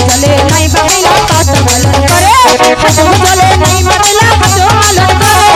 জলে নাই বাংলা পাত মালন করে হাসু জলে নাই বাংলা হাসু মালন করে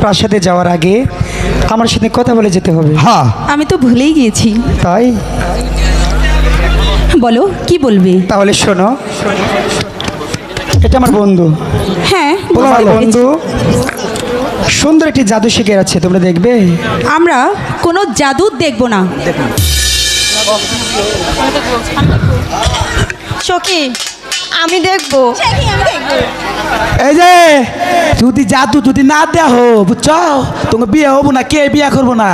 প্রাসাদে যাওয়ার আগে আমার সাথে কথা বলে যেতে হবে। হ্যাঁ, আমি তো ভুলেই গিয়েছি। তাই বলো কি বলবে? তাহলে শোনো, এটা আমার বন্ধু। হ্যাঁ আমার বন্ধু সুন্দর একটি জাদু শিখে আছে, তোমরা দেখবে। আমরা কোনো জাদু দেখব না। সখী আমি দেখবো। এই যে যদি জাদু যদি না দেয়া হো, বুঝছো, তোমার বিয়ে হবো না, কে বিয়ে করবো না।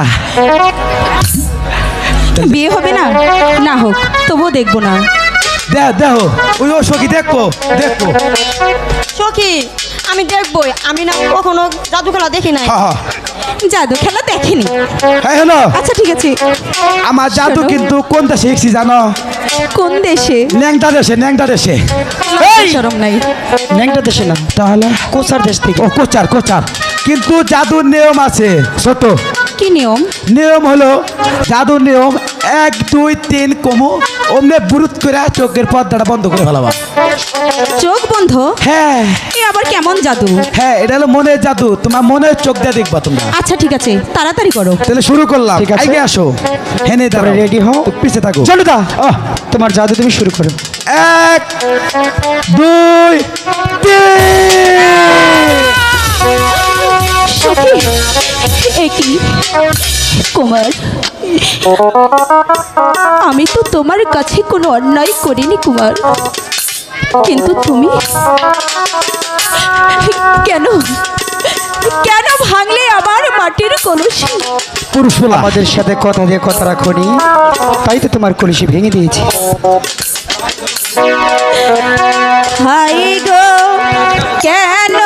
বিয়ে হবে না, না হোক তবুও দেখবো না। দেখো ওই ও সখী দেখবো দেখবো। সখী আমি দেখবই, আমি না কখনো জাদু খেলা দেখি নাই। হ্যাঁ জাদু খেলা দেখিনি। হ্যাঁ হলো। আচ্ছা ঠিক আছে। আমার জাদু কিন্তু কোন দেশে শিখছি জানো? কোন দেশে? ন্যাংটা দেশে, ন্যাংটা দেশে। এই শরম নাই। ন্যাংটা দেশে না, তাহলে কোসার দেশ থেকে। ও কোচার কোচার। কিন্তু জাদুর নিয়ম আছে ছোট। কি নিয়ম? নিয়ম হলো জাদুর নিয়ম 1 2 3 কমু অমনে বুরুত করে চোখের পর্দাটা বন্ধ করে ফেলাবা। চোখ বন্ধ? হ্যাঁ এ আবার কেমন জাদু? হ্যাঁ, এটা হলো মনের জাদু, তোমার মনের চোখ দিয়ে দেখবা তোমরা। আচ্ছা ঠিক আছে, তাড়াতাড়ি করো। তাহলে শুরু করলাম। ঠিক আছে। আগে আসো, হেনে দাঁড়াও, রেডি হও, পিছে থাকো। চলো দা, তোমার জাদু তুমি শুরু করো। 1 2 3। সখী এ কি? কুমার, আমি তো তোমার কাছে কোনো অন্যায় করিনি কুমার, কিন্তু তুমি কেন কেন ভাঙলে আমার মাটির কলসি? পুরুষলা আমাদের সাথে কথা দিয়ে কথা রাখোনি, তাই তো তোমার কলসি ভেঙে দিয়েছি। হাই গো